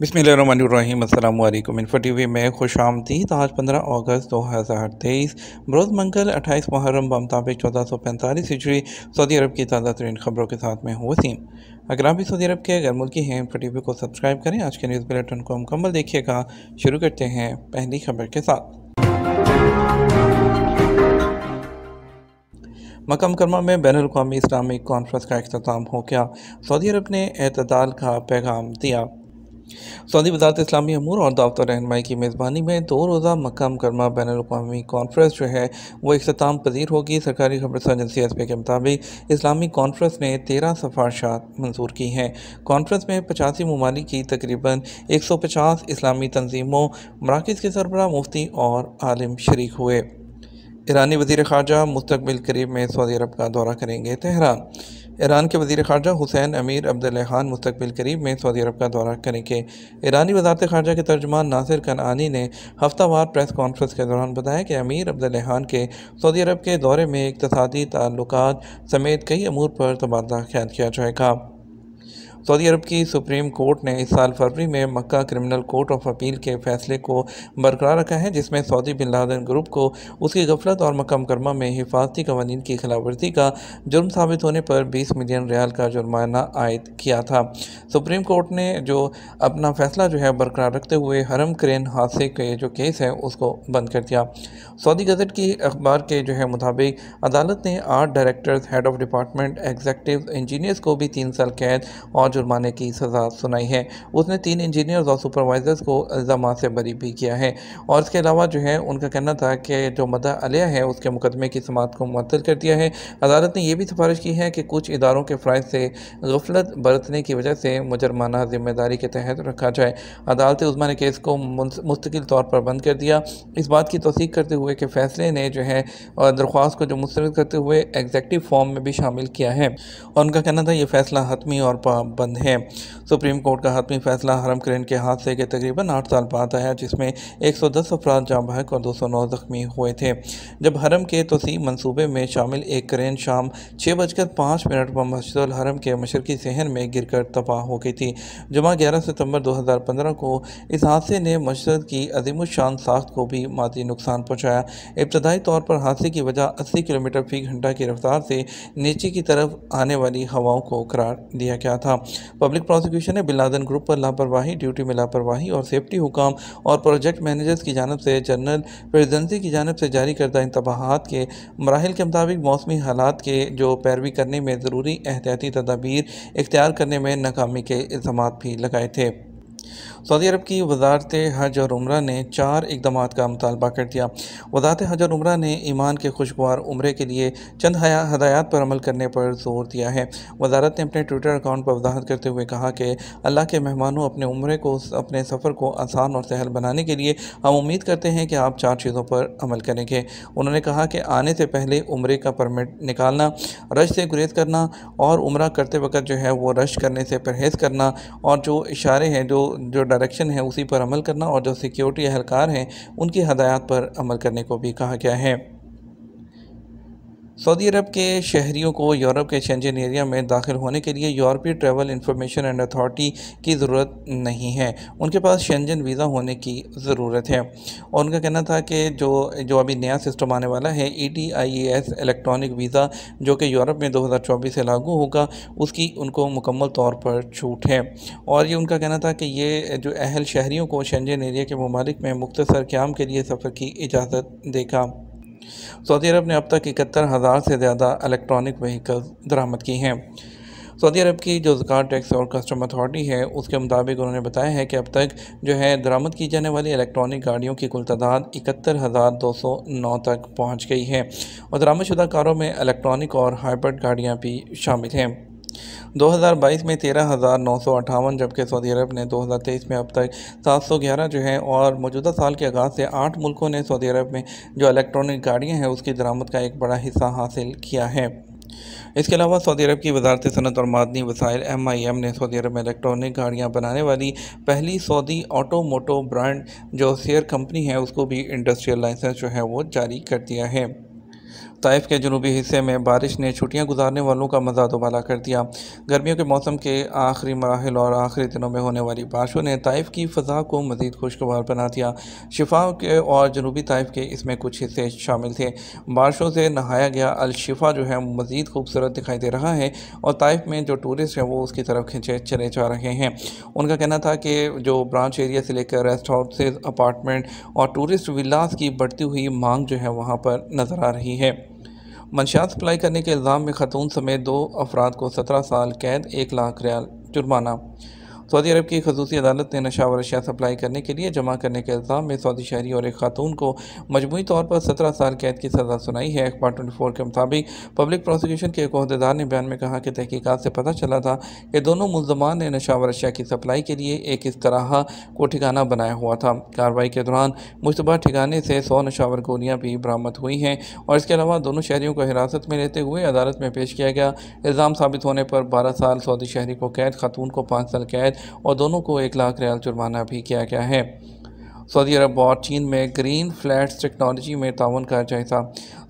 बिस्मिल्लाहिर्रहमानिर्रहीम। अस्सलाम वालेकुम। इन्फो टीवी में खुशामदीद। आज 15 अगस्त 2023 बरोज़ मंगल 28 मुहर्रम बमुताबिक 1445 हिजरी सऊदी अरब की ताज़ा तरीन खबरों के साथ मैं हूँ वसीम। अगर आप भी सऊदी अरब के गैर मुल्की हैं, इन्फो टीवी को सब्सक्राइब करें। आज के न्यूज़ बुलेटिन को मुकम्मल देखिएगा। शुरू करते हैं पहली खबर के साथ। मक्का मुकर्रमा में बैनुल-अक़वामी इस्लामिक कॉन्फ्रेंस का इख्तिताम हो गया। सऊदी अरब ने एतदाल का पैगाम दिया। सऊदी वज़ारत इस्लामी अमूर और दावत और रहनुमाई की मेज़बानी में 2 रोज़ा मक्का मुकर्रमा बैनुल-अक़वामी कॉन्फ्रेंस जो है वो इख्तिताम पज़ीर होगी। सरकारी खबरसां एजेंसी एसपी के मुताबिक इस्लामिक कॉन्फ्रेंस ने 13 सिफ़ारिशात मंजूर की हैं। कॉन्फ्रेंस में 85 ममालिक की तकरीबन 150 इस्लामी तंजीमों, मराकिज़ के सरबराह, मुफ्ती और आलिम शरीक हुए। ईरानी वज़ीर ख़ारजा मुस्तक़बिल करीब में सऊदी अरब का दौरा करेंगे। तेहरान। ईरान के वज़ीर ख़ारजा हुसैन अमीर अब्दुल्लाहान मुस्तक़बिल करीब में सऊदी अरब का दौरा करेंगे। ईरानी वज़ारत ख़ारजा के तर्जुमान नासिर कनानी ने हफ्तावार प्रेस कॉन्फ्रेंस के दौरान बताया कि अमीर अब्दुल्लाहान के सऊदी अरब के दौरे में इक़्तिसादी ताल्लुकात समेत कई अमूर पर तबादला ख़्याल किया जाएगा। सऊदी अरब की सुप्रीम कोर्ट ने इस साल फरवरी में मक्का क्रिमिनल कोर्ट ऑफ अपील के फैसले को बरकरार रखा है, जिसमें सऊदी बिन लादेन ग्रुप को उसकी गफलत और मक्का मुकर्रमा में हिफाजती कवानीन की खिलाफवर्जी का जुर्म साबित होने पर 20 मिलियन रियाल का जुर्माना आयद किया था। सुप्रीम कोर्ट ने जो अपना फैसला जो है बरकरार रखते हुए हरम क्रेन हादसे के जो केस है उसको बंद कर दिया। सऊदी गज़ट की अखबार के जो है मुताबिक अदालत ने 8 directors, head of department, executive engineers को भी 3 साल कैद और जुर्माने की सज़ा सुनाई है। उसने 3 इंजीनियर्स और सुपरवाइजर्स को इल्ज़ामात से बरी भी किया है और इसके अलावा जो है उनका कहना था कि जो मद्दा अलिया है उसके मुकदमे की समाअत को मुअत्तल कर दिया है। अदालत ने यह भी सिफारिश की है कि कुछ इदारों के फ़राइज़ से गफलत बरतने की वजह से मुजरमाना जिम्मेदारी के तहत रखा जाए। अदालत उज़्मा ने केस को मुस्तकिल तौर पर बंद कर दिया। इस बात की तौसीक करते हुए कि फ़ैसले ने जो है दरख्वास्त को जो मुस्तरद करते हुए एग्जेक्टिव फॉर्म में भी शामिल किया है और उनका कहना था ये फ़ैसला हतमी और पाबंद है। सुप्रीम कोर्ट का हतमी फ़ैसला हरम क्रेन के हादसे के तकरीबन 8 साल बाद आया, जिसमें 110 अफराद जाँ बहक और 209 ज़ख्मी हुए थे, जब हरम के तोसी मनसूबे में शामिल एक क्रेन शाम 6:05 पर मस्जिदुल हरम के मशरकी सहन में गिरकर तबाह हो गई थी। जुमा 11 सितंबर 2015 को इस हादसे ने मस्जिद की अज़ीमुश्शान साख्त को भी मादी नुकसान पहुँचाया। इब्तदाई तौर पर हादसे की वजह 80 किलोमीटर फ़ी घंटा की रफ्तार से नीचे की तरफ आने वाली हवाओं को करार दिया गया था। पब्लिक प्रोसिक्यूशन ने बिन लादेन ग्रुप पर लापरवाही, ड्यूटी में लापरवाही और सेफ्टी हुकाम और प्रोजेक्ट मैनेजर्स की जानिब से जनरल प्रेसिडेंसी की जानिब से जारी करदा इंतबाहात के मराहिल के मुताबिक मौसमी हालात के जो पैरवी करने में ज़रूरी एहतियाती तदाबीर इख्तियार करने में नाकामी के इल्ज़ामात भी लगाए थे। सऊदी अरब की वज़ारत हज और उम्रा ने 4 इक़दामात का मुतालबा कर दिया। वज़ारत हज और उम्रा ने ईमान के खुशगवार उम्रे के लिए चंद हदायत पर अमल करने पर जोर दिया है। वज़ारत ने अपने ट्विटर अकाउंट पर वज़ाहत करते हुए कहा कि अल्लाह के मेहमानों, अपने सफ़र को आसान और सहल बनाने के लिए हम उम्मीद करते हैं कि आप 4 चीज़ों पर अमल करेंगे। उन्होंने कहा कि आने से पहले उम्रे का परमिट निकालना, रश से गुरेज करना और उम्रा करते वक्त जो है वो रश करने से परहेज़ करना और जो इशारे हैं, जो डायरेक्शन है उसी पर अमल करना और जो सिक्योरिटी एहलकार हैं उनकी हदायत पर अमल करने को भी कहा गया है। सऊदी अरब के शहरियों को यूरोप के शेंजन एरिया में दाखिल होने के लिए यूरोपीय ट्रैवल इंफॉर्मेशन एंड अथॉरिटी की ज़रूरत नहीं है, उनके पास शेंजन वीज़ा होने की ज़रूरत है। और उनका कहना था कि जो अभी नया सिस्टम आने वाला है ETIAS इलेक्ट्रॉनिक वीज़ा, जो कि यूरोप में 2024 से लागू होगा, उसकी उनको मुकम्मल तौर पर छूट है। और ये उनका कहना था कि ये जो अहल शहरियों को शेंजन एरिया के ममालिक में मुख्तसर क़याम के लिए सफ़र की इजाज़त देगा। सऊदी अरब ने अब तक 71,000 से ज़्यादा इलेक्ट्रॉनिक व्हीकल्स दरामद की हैं। सऊदी अरब की जो ज़कात टैक्स और कस्टम अथॉरिटी है उसके मुताबिक उन्होंने बताया है कि अब तक जो है दरामद की जाने वाली इलेक्ट्रॉनिक गाड़ियों की कुल तादाद 71,209 तक पहुँच गई है और दरामदशुदा कारों में इलेक्ट्रॉनिक और हाइब्रिड गाड़ियाँ भी शामिल हैं। 2022 में 13,958, जबकि सऊदी अरब ने 2023 में अब तक 711 जो है और मौजूदा साल के आगाज़ से 8 मुल्कों ने सऊदी अरब में जो इलेक्ट्रॉनिक गाड़ियाँ हैं उसकी दरामद का एक बड़ा हिस्सा हासिल किया है। इसके अलावा सऊदी अरब की वज़ारत सनअत और मादनी वसाइल MIM ने सऊदी अरब में इलेक्ट्रॉनिक गाड़ियाँ बनाने वाली पहली सऊदी ऑटोमोटो ब्रांड जो शेयर कंपनी है उसको भी इंडस्ट्रियल लाइसेंस जो है वो जारी कर दिया है। ताइफ के जनूबी हिस्से में बारिश ने छुट्टियां गुजारने वालों का मज़ा दोबारा कर दिया। गर्मियों के मौसम के आखिरी मराहिल और आखिरी दिनों में होने वाली बारिशों ने ताइफ की फ़ज़ा को मज़ीद खुशगवार बना दिया। शिफा के और जनूबी ताइफ के इसमें कुछ हिस्से शामिल थे। बारिशों से नहाया गया अल-शिफा जो है मज़ीद खूबसूरत दिखाई दे रहा है और ताइफ में जो टूरिस्ट हैं वो उसकी तरफ खिंचे चले जा रहे हैं। उनका कहना था कि जो ब्रांच एरिया से लेकर रेस्ट हाउसेज, अपार्टमेंट और टूरिस्ट विलास की बढ़ती हुई मांग जो है वहाँ पर नज़र आ रही है। मंशियात सप्लाई करने के इल्ज़ाम में खतून समेत 2 अफराद को 17 साल कैद, 1 लाख रियाल जुर्माना। सऊदी अरब की खसूसी अदालत ने नशावर अशिया सप्लाई करने के लिए जमा करने के इल्ज़ाम में सऊदी शहरी और एक खातून को मजमूई तौर पर 17 साल कैद की सज़ा सुनाई है। अखबार 24 के मुताबिक पब्लिक प्रोसिक्यूशन के एक अहदेदार ने बयान में कहा कि तहकीकात से पता चला था कि दोनों मुल्ज़मान ने नशावर अशिया की सप्लाई के लिए एक इस तरह को ठिकाना बनाया हुआ था। कार्रवाई के दौरान मुश्तबा ठिकाने से 100 नशावर गोलियाँ भी बरामद हुई हैं और इसके अलावा दोनों शहरियों को हिरासत में लेते हुए अदालत में पेश किया गया। इल्ज़ाम साबित होने पर 12 साल सऊदी शहरी को कैद, खातून को 5 साल कैद और दोनों को 1 लाख रियाल जुर्माना भी किया गया है। सऊदी अरब और चीन में ग्रीन फ्लैट्स टेक्नोलॉजी में ताउन का जायजा।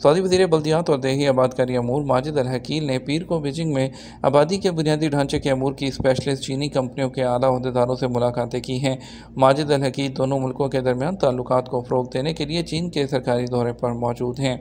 सऊदी वज़ीर बल्दियात और देही आबादकारी अमूर माजिद अल हकील ने पीर को बीजिंग में आबादी के बुनियादी ढांचे के अमूर की स्पेशलिस्ट चीनी कंपनियों के आला अहदेदारों से मुलाकातें की हैं। माजिद अल हकील दोनों मुल्कों के दरमियान ताल्लुकात को फ़रोग़ देने के लिए चीन के सरकारी दौरे पर मौजूद हैं।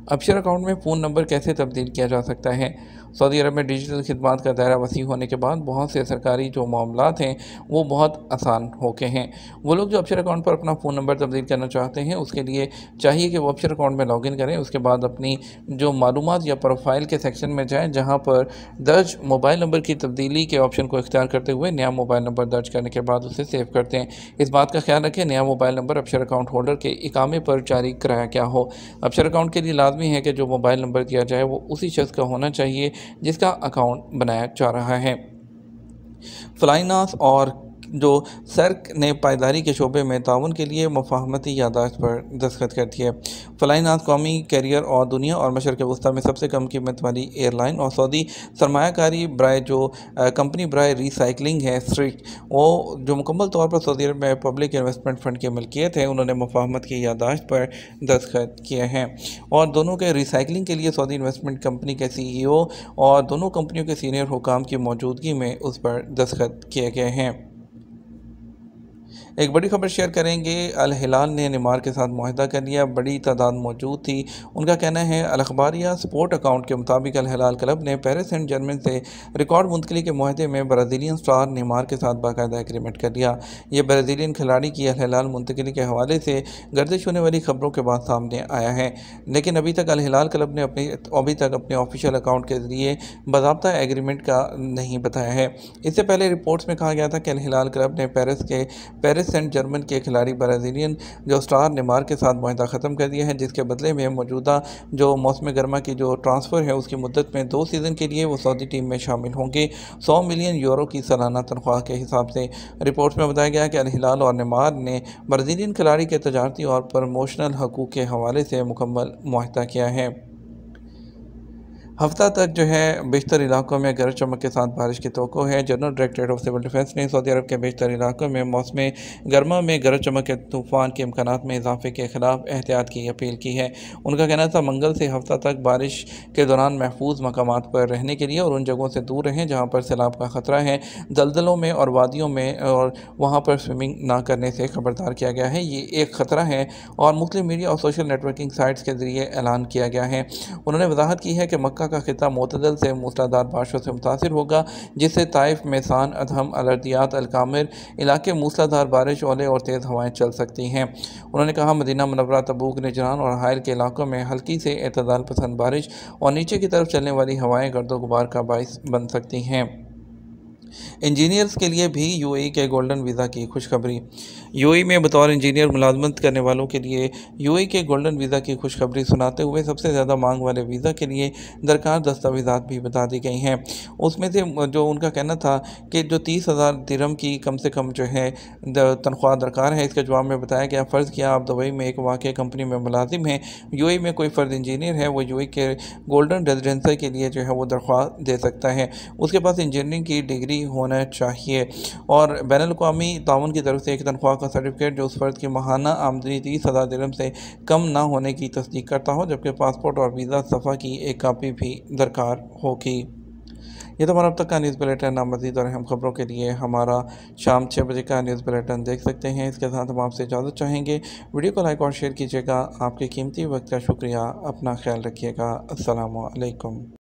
अपशर अकाउंट में फ़ोन नंबर कैसे तब्दील किया जा सकता है? सऊदी अरब में डिजिटल खिदमात का दायरा वसी होने के बाद बहुत से सरकारी जो मामलात हैं वो बहुत आसान हो गए हैं। वो लोग जो अपशर अकाउंट पर अपना फ़ोन नंबर तब्दील करना चाहते हैं उसके लिए चाहिए कि वो अपशर अकाउंट में लॉगिन करें। उसके बाद अपनी जो मालूमात या प्रोफाइल के सेक्शन में जाएँ जहाँ पर दर्ज मोबाइल नंबर की तब्दीली के ऑप्शन को इख्तियार करते हुए नया मोबाइल नंबर दर्ज करने के बाद उसे सेव करते हैं। इस बात का ख्याल रखें नया मोबाइल नंबर अपशर अकाउंट होल्डर के इकामे पर जारी कराया गया हो। अपशर अकाउंट के लिए लाजमी है कि जो मोबाइल नंबर दिया जाए वो उसी शख्स का होना चाहिए जिसका अकाउंट बनाया जा रहा है। फ्लाइनास और जो सर्क ने पायदारी के शोबे में ताउन के लिए मुफाहमती यादाश्त पर दस्तखत कर दिए। फ्लाइनास कौमी कैरियर और दुनिया और मशरक़ वस्ता में सबसे कम कीमत वाली एयरलाइन और सऊदी सरमायाकारी बराए जो कंपनी बराए रिसाइकलिंग है स्ट्रीट, वो जो मुकम्मल तौर पर सऊदी अरब में पब्लिक इन्वेस्टमेंट फ़ंड की मिल्कियत है, उन्होंने मुफाहमत की यादाश्त पर दस्तखत किए हैं और दोनों के रिसाइकलिंग के लिए सऊदी इन्वेस्टमेंट कंपनी के CEO और दोनों कंपनियों के सीनियर हुकाम की मौजूदगी में उस पर दस्तखत किए गए हैं। एक बड़ी खबर शेयर करेंगे। अल हिलाल ने नेमार के साथ मुआहदा कर लिया, बड़ी तादाद मौजूद थी। उनका कहना है अल अखबारिया स्पोर्ट अकाउंट के मुताबिक अल हिलाल क्लब ने पेरिस सेंट जर्मन से रिकॉर्ड मुंतकली के मुआहदे में ब्राज़ीलियन स्टार नेमार के साथ बाकायदा एग्रीमेंट कर लिया। ये ब्राज़ीलियन खिलाड़ी की अल हिलाल मुंतकली के हवाले से गर्दिश होने वाली खबरों के बाद सामने आया है, लेकिन अभी तक अल हिलाल क्लब ने अपने ऑफिशियल अकाउंट के ज़रिए बाज़ाब्ता एग्रीमेंट का नहीं बताया है। इससे पहले रिपोर्ट्स में कहा गया था कि अल हिलाल क्लब ने पेरिस सेंट जर्मन के खिलाड़ी ब्राज़ीलियन जो स्टार नेमार के साथ मुआहदा ख़त्म कर दिया है, जिसके बदले में मौजूदा जो मौसम गर्मा की जो ट्रांसफ़र है उसकी मुद्दत में 2 सीज़न के लिए वो सऊदी टीम में शामिल होंगे। 100 मिलियन यूरो की सालाना तनख्वाह के हिसाब से। रिपोर्ट्स में बताया गया कि अल हिलाल और नेमार ने ब्राज़ीलियन खिलाड़ी के तजारती और प्रमोशनल हकूक़ के हवाले से मुकम्मल मुआहदा किया है। हफ्ता तक जो है बेशतर इलाकों में गरज चमक के साथ बारिश की तवक्को है। General directorate of civil defence ने सऊदी अरब के बेशतर इलाकों में मौसम गर्मा में गरज चमक के तूफ़ान के इम्कानात में इजाफे के खिलाफ एहतियात की अपील की है। उनका कहना था मंगल से हफ्ता तक बारिश के दौरान महफूज मकामात पर रहने के लिए और उन जगहों से दूर रहें जहाँ पर सैलाब का ख़तरा है, दलदलों में और वादियों में, और वहाँ पर स्विमिंग ना करने से खबरदार किया गया है। ये एक ख़तरा है और मुख्तलिफ मीडिया और सोशल नेटवर्किंग साइट्स के ज़रिए ऐलान किया गया है। उन्होंने वजाहत की है कि मक्का का खिता मोतदल से मूसलाधार बारिशों से मुतासिर होगा, जिससे ताइफ, मेसान, अदहम, अलर्दियात, अलकामिर इलाके मूसलाधार बारिश, ओले और तेज़ हवाएं चल सकती हैं। उन्होंने कहा मदीना मुनव्वरा, तबूक, निजरान और हायल के इलाकों में हल्की से एतदाल पसंद बारिश और नीचे की तरफ चलने वाली हवाएं गर्दो गुबार का बाइस बन सकती हैं। इंजीनियर्स के लिए भी यूएई के गोल्डन वीज़ा की खुशखबरी। यूएई में बतौर इंजीनियर मुलाजमत करने वालों के लिए यूएई के गोल्डन वीज़ा की खुशखबरी सुनाते हुए सबसे ज़्यादा मांग वाले वीज़ा के लिए दरकार दस्तावेज़ात भी बता दी गई हैं। उसमें से जो उनका कहना था कि जो 30,000 दिरहम की कम से कम जो है तनख्वाह दरकार है। इसके जवाब में बताया गया फ़र्ज़ किया आप दुबई में एक वाक़ई कंपनी में मुलाजिम हैं, यूएई में कोई फ़र्द इंजीनियर है, वो यूएई के गोल्डन रेजिडेंसी के लिए जो है वो दरख्वास्त दे सकता है। उसके पास इंजीनियरिंग की डिग्री होना चाहिए। और बैनुल-अक़वामी ताउन की तरफ से एक तनख्वाह का सर्टिफिकेट जो उस फ़र्द की माहाना आमदनी 30,000 दिरहम से कम ना होने की तस्दीक करता हो, जबकि पासपोर्ट और वीज़ा सफ़ा की एक कापी भी दरकार होगी। ये तो हमारा अब तक का न्यूज़ बुलेटिन। आप मज़ीद और अहम खबरों के लिए हमारा शाम 6 बजे का न्यूज़ बुलेटिन देख सकते हैं। इसके साथ हम आपसे इजाज़त चाहेंगे। वीडियो को लाइक और शेयर कीजिएगा। आपके कीमती वक्त का शुक्रिया। अपना ख्याल रखिएगा। अस्सलामु अलैकुम।